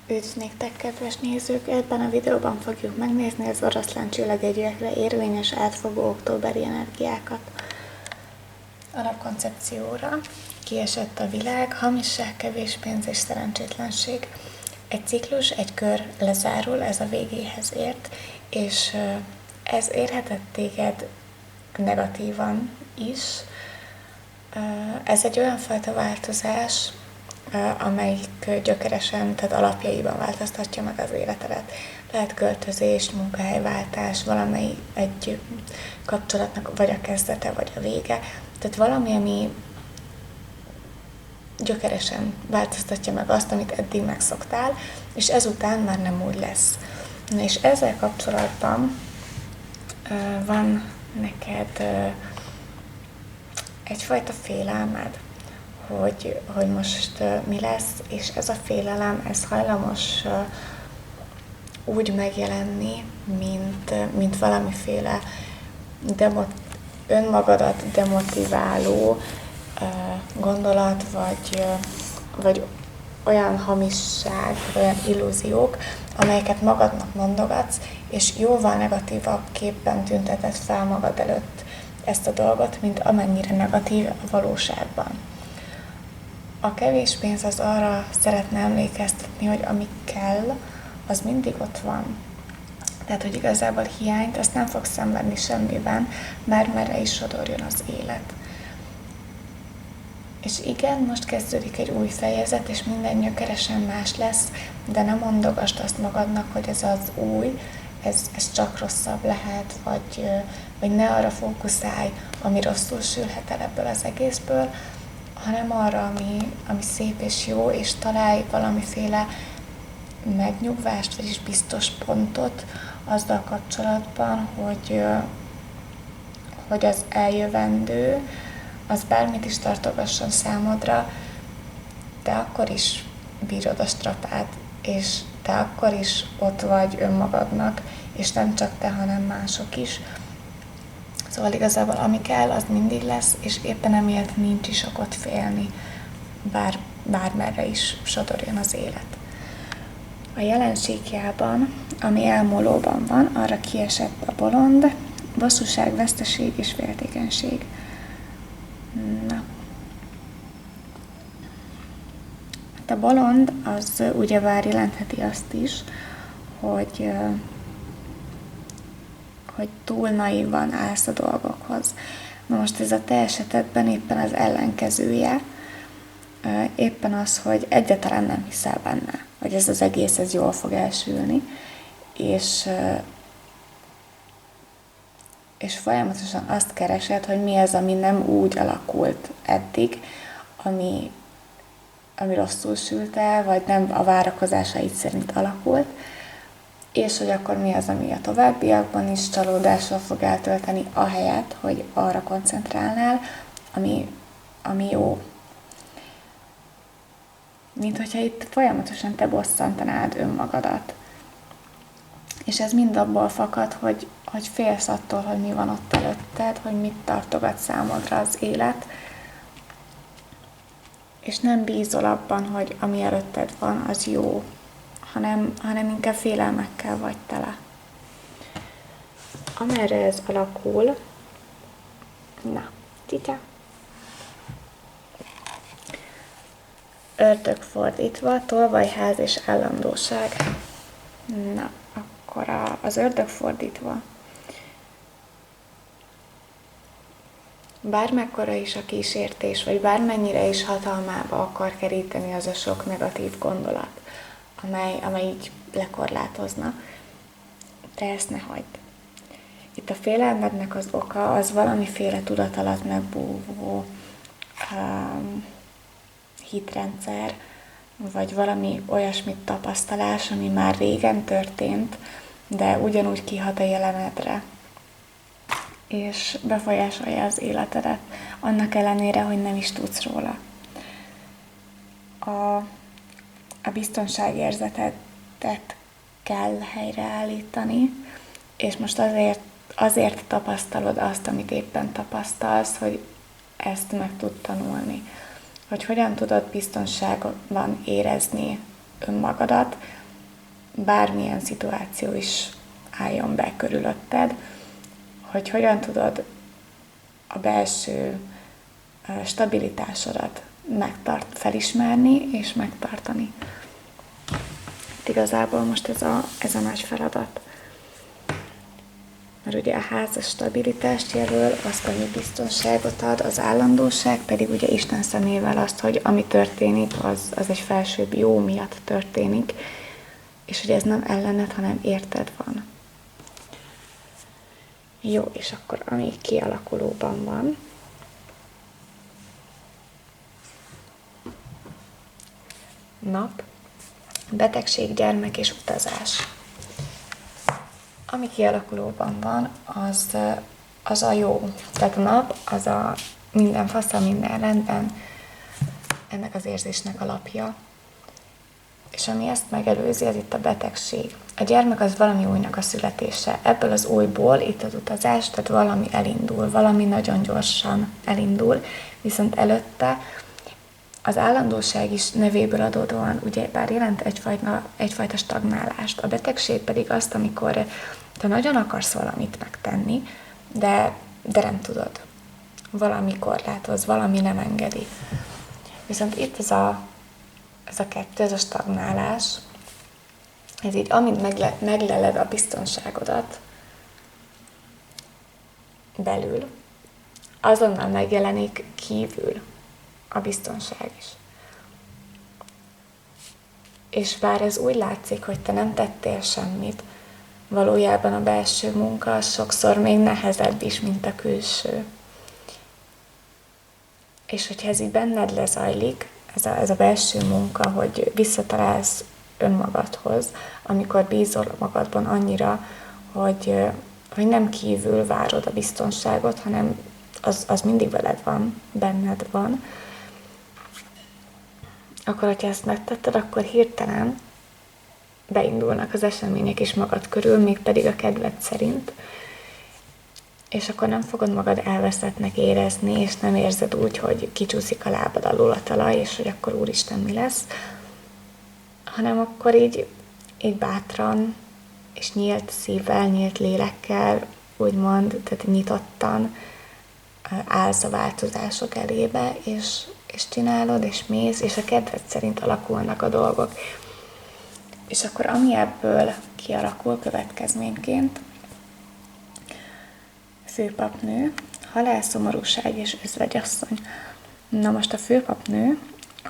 Üdv néktek, kedves nézők! Ebben a videóban fogjuk megnézni az oroszlán csillagegyűekre érvényes átfogó októberi energiákat. Alapkoncepcióra: kiesett a világ, hamisság, kevés pénz és szerencsétlenség. Egy ciklus, egy kör lezárul, ez a végéhez ért, és ez érhetett téged negatívan is. Ez egy olyan fajta változás, amelyik gyökeresen, tehát alapjaiban változtatja meg az életedet. Lehet költözés, munkahelyváltás, valamely egy kapcsolatnak vagy a kezdete, vagy a vége. Tehát valami, ami gyökeresen változtatja meg azt, amit eddig megszoktál, és ezután már nem úgy lesz. Na és ezzel kapcsolatban van neked egyfajta félelmed, hogy most mi lesz, és ez a félelem, ez hajlamos úgy megjelenni, mint valamiféle önmagadat demotiváló gondolat, vagy olyan hamisság, olyan illúziók, amelyeket magadnak mondogatsz, és jóval negatívabb képpen tünteted fel magad előtt ezt a dolgot, mint amennyire negatív a valóságban. A kevés pénz az arra szeretne emlékeztetni, hogy ami kell, az mindig ott van. Tehát, hogy igazából hiányt, azt nem fogsz szenvedni semmiben, mert merre is sodorjon az élet. És igen, most kezdődik egy új fejezet, és minden gyökeresen más lesz, de ne mondogasd azt magadnak, hogy ez az új, ez csak rosszabb lehet, vagy ne arra fókuszálj, ami rosszul sülhet el ebből az egészből, hanem arra, ami szép és jó, és találj valamiféle megnyugvást, vagyis biztos pontot azzal kapcsolatban, hogy az eljövendő, az bármit is tartogasson számodra, te akkor is bírod a strapát, és te akkor is ott vagy önmagadnak, és nem csak te, hanem mások is. Szóval igazából ami kell, az mindig lesz, és éppen emiatt nincs is okot félni, bármerre is sodorjon az élet. A jelensíkjában, ami elmúlóban van, arra kiesett a bolond, bosszúság, veszteség és féltékenység. Na. A bolond az ugyebár jelentheti azt is, hogy túl naívan állsz a dolgokhoz. Na most ez a te esetedben éppen az ellenkezője, éppen az, hogy egyáltalán nem hiszel benne, hogy ez az egész ez jól fog elsülni, és folyamatosan azt keresed, hogy mi az, ami nem úgy alakult eddig, ami rosszul sült el, vagy nem a várakozásaid szerint alakult, és hogy akkor mi az, ami a továbbiakban is csalódással fog eltölteni, ahelyett, hogy arra koncentrálnál, ami jó. Mint hogyha itt folyamatosan te bosszantanád önmagadat. És ez mind abból fakad, hogy félsz attól, hogy mi van ott előtted, hogy mit tartogat számodra az élet, és nem bízol abban, hogy ami előtted van, az jó, hanem inkább félelmekkel vagy tele. Amerre ez alakul, na, titya. Ördög fordítva, tolvajház és állandóság. Na, akkor az ördög fordítva. Bármekkora is a kísértés, vagy bármennyire is hatalmába akar keríteni az a sok negatív gondolat, amely így lekorlátozna, de ezt ne hagyd. Itt a félelmednek az oka az valamiféle tudat alatt megbúvó hitrendszer, vagy valami olyasmit tapasztalás, ami már régen történt, de ugyanúgy kihat a jelenedre, és befolyásolja az életedet, annak ellenére, hogy nem is tudsz róla. A biztonságérzetet kell helyreállítani, és most azért tapasztalod azt, amit éppen tapasztalsz, hogy ezt meg tud tanulni. Hogy hogyan tudod biztonságban érezni önmagadat, bármilyen szituáció is álljon be körülötted, hogy hogyan tudod a belső stabilitásodat felismerni és megtartani. Igazából most ez a nagy feladat. Mert ugye a ház a stabilitást jelöl, azt, ami biztonságot ad, az állandóság pedig ugye Isten szemével azt, hogy ami történik, az egy felsőbb jó miatt történik, és hogy ez nem ellened, hanem érted van. Jó, és akkor ami kialakulóban van, nap, betegség, gyermek és utazás. Ami kialakulóban van, az a jó. Tehát a nap, az a minden faszal, minden rendben, ennek az érzésnek alapja. És ami ezt megelőzi, az itt a betegség. A gyermek az valami újnak a születése. Ebből az újból itt az utazás, tehát valami elindul, valami nagyon gyorsan elindul, viszont előtte az állandóság is nevéből adódóan ugye bár jelent egyfajta stagnálást. A betegség pedig azt, amikor te nagyon akarsz valamit megtenni, de nem tudod. Valami korlátoz, valami nem engedi. Viszont itt ez a kettő, ez a stagnálás, ez így, amint megleled a biztonságodat belül, azonnal megjelenik kívül a biztonság is. És bár ez úgy látszik, hogy te nem tettél semmit, valójában a belső munka sokszor még nehezebb is, mint a külső. És hogyha ez így benned lezajlik, ez a belső munka, hogy visszatalálsz önmagadhoz, amikor bízol magadban annyira, hogy nem kívül várod a biztonságot, hanem az mindig veled van, benned van, akkor, hogyha ezt megtetted, akkor hirtelen beindulnak az események is magad körül, mégpedig a kedved szerint, és akkor nem fogod magad elveszettnek érezni, és nem érzed úgy, hogy kicsúszik a lábad alól a talaj, és hogy akkor úristen, mi lesz, hanem akkor így bátran, és nyílt szívvel, nyílt lélekkel, úgymond, tehát nyitottan állsz a változások elébe, és csinálod, és mész, és a kedved szerint alakulnak a dolgok. És akkor ami ebből kialakul következményként, főpapnő, halál, szomorúság és özvegyasszony. Na most a főpapnő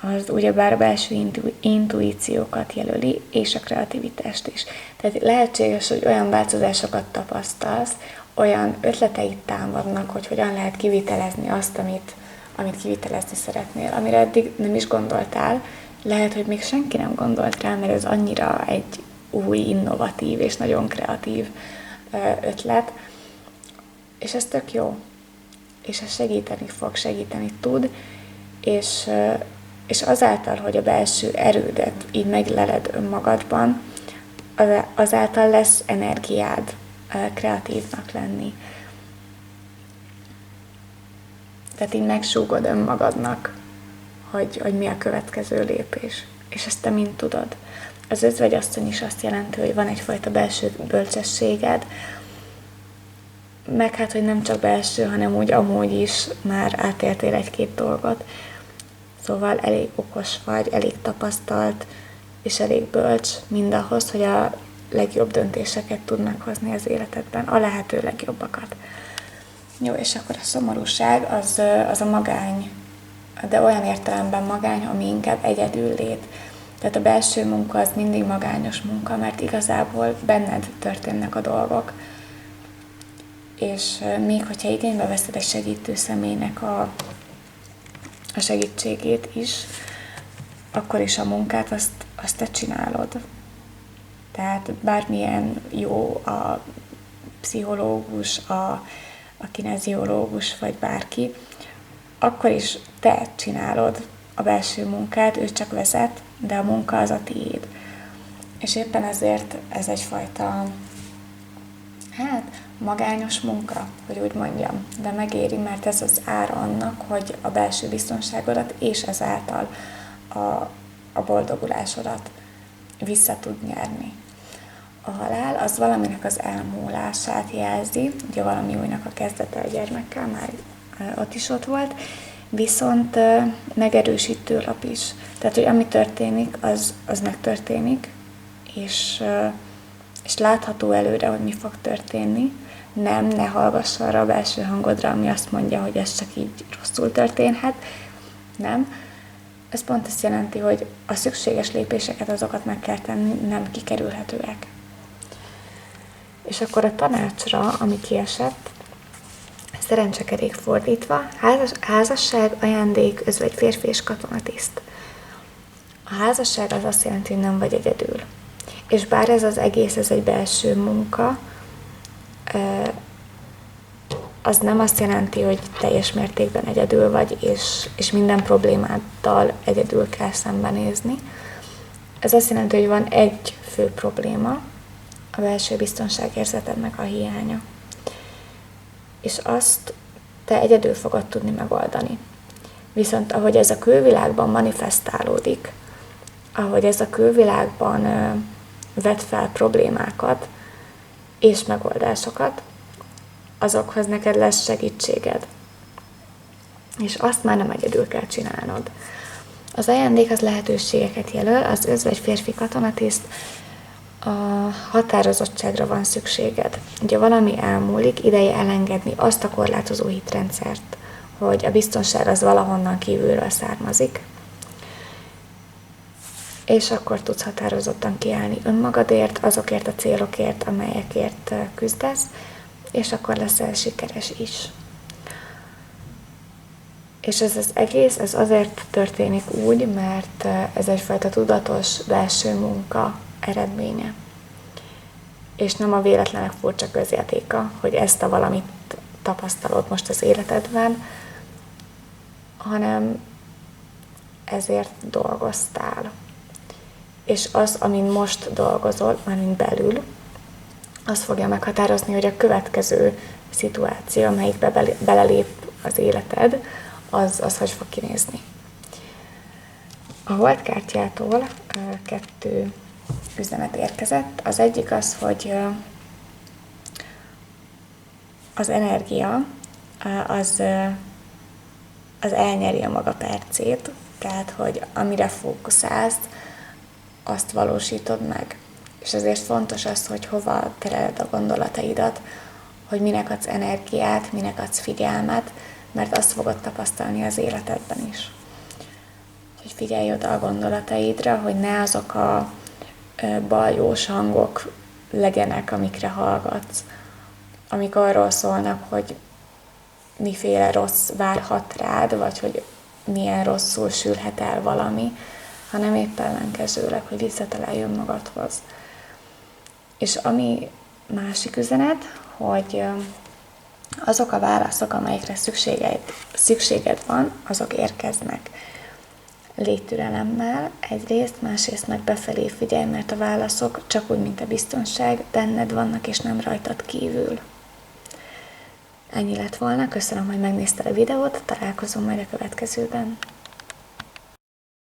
az ugyebár a belső intuíciókat jelöli, és a kreativitást is. Tehát lehetséges, hogy olyan változásokat tapasztalsz, olyan ötleteid támadnak, hogy hogyan lehet kivitelezni azt, amit kivitelezni szeretnél, amire eddig nem is gondoltál. Lehet, hogy még senki nem gondolt rá, mert ez annyira egy új, innovatív és nagyon kreatív ötlet. És ez tök jó. És ez segíteni tud, és azáltal, hogy a belső erődet így megleled önmagadban, azáltal lesz energiád kreatívnak lenni. Tehát így megsúgod önmagadnak, hogy mi a következő lépés. És ezt te mind tudod. Az özvegyasszony is azt jelenti, hogy van egyfajta belső bölcsességed, meg hát, hogy nem csak belső, hanem úgy amúgy is már átéltél egy-két dolgot. Szóval elég okos vagy, elég tapasztalt, és elég bölcs mindahhoz, hogy a legjobb döntéseket tud meghozni az életedben, a lehető legjobbakat. Jó, és akkor a szomorúság az a magány, de olyan értelemben magány, ami inkább egyedül lét. Tehát a belső munka az mindig magányos munka, mert igazából benned történnek a dolgok. És még hogyha igénybe veszed egy segítő személynek a segítségét is, akkor is a munkát azt te csinálod. Tehát bármilyen jó a pszichológus, a kineziológus vagy bárki, akkor is te csinálod a belső munkát, ő csak vezet, de a munka az a tiéd. És éppen ezért ez egyfajta, magányos munka, hogy úgy mondjam, de megéri, mert ez az ára annak, hogy a belső biztonságodat és ezáltal a boldogulásodat vissza tud nyerni. A halál az valaminek az elmúlását jelzi, ugye valami újnak a kezdete a gyermekkel, már ott is ott volt, viszont megerősítő lap is. Tehát, hogy ami történik, az megtörténik, és látható előre, hogy mi fog történni. Ne hallgass arra a belső hangodra, ami azt mondja, hogy ez csak így rosszul történhet. Nem. Ez pont azt jelenti, hogy a szükséges lépéseket, azokat meg kell tenni, nem kikerülhetőek. És akkor a tanácsra, ami kiesett, szerencsekerék fordítva, házasság, ajándék, özvegy, férfi és katonatiszt. A házasság az azt jelenti, hogy nem vagy egyedül. És bár ez az egész, ez egy belső munka, az nem azt jelenti, hogy teljes mértékben egyedül vagy, és minden problémáddal egyedül kell szembenézni. Ez azt jelenti, hogy van egy fő probléma, a belső biztonságérzetednek a hiánya. És azt te egyedül fogod tudni megoldani. Viszont ahogy ez a külvilágban manifestálódik, ahogy ez a külvilágban vet fel problémákat és megoldásokat, azokhoz neked lesz segítséged. És azt már nem egyedül kell csinálnod. Az ajándék az lehetőségeket jelöl, az özvegy férfi katonatiszt, a határozottságra van szükséged. Ugye valami elmúlik, ideje elengedni azt a korlátozó hitrendszert, hogy a biztonság az valahonnan kívülről származik, és akkor tudsz határozottan kiállni önmagadért, azokért a célokért, amelyekért küzdesz, és akkor leszel sikeres is. És ez az egész, ez azért történik úgy, mert ez egyfajta tudatos belső munka eredménye. És nem a véletlenek furcsa közjátéka, hogy ezt a valamit tapasztalod most az életedben, hanem ezért dolgoztál. És az, amin most dolgozol, mármint belül, az fogja meghatározni, hogy a következő szituáció, amelyikbe belelép az életed, az hogy fog kinézni. A holdkártyától 2 üzenet érkezett. Az egyik az, hogy az energia az elnyeri a maga percét, tehát, hogy amire fókuszálsz, azt valósítod meg. És ezért fontos az, hogy hova tereled a gondolataidat, hogy minek adsz energiát, minek adsz figyelmet, mert azt fogod tapasztalni az életedben is. Hogy figyelj oda a gondolataidra, hogy ne azok a baljós hangok legyenek, amikre hallgatsz, amik arról szólnak, hogy miféle rossz várhat rád, vagy hogy milyen rosszul sülhet el valami, hanem épp ellenkezőleg, hogy visszatalálj önmagadhoz. És ami másik üzenet, hogy azok a válaszok, amelyekre szükséged van, azok érkeznek. Légy türelemmel egyrészt, másrészt meg befelé figyelj, mert a válaszok csak úgy, mint a biztonság, benned vannak, és nem rajtad kívül. Ennyi lett volna, köszönöm, hogy megnézted a videót, találkozunk majd a következőben.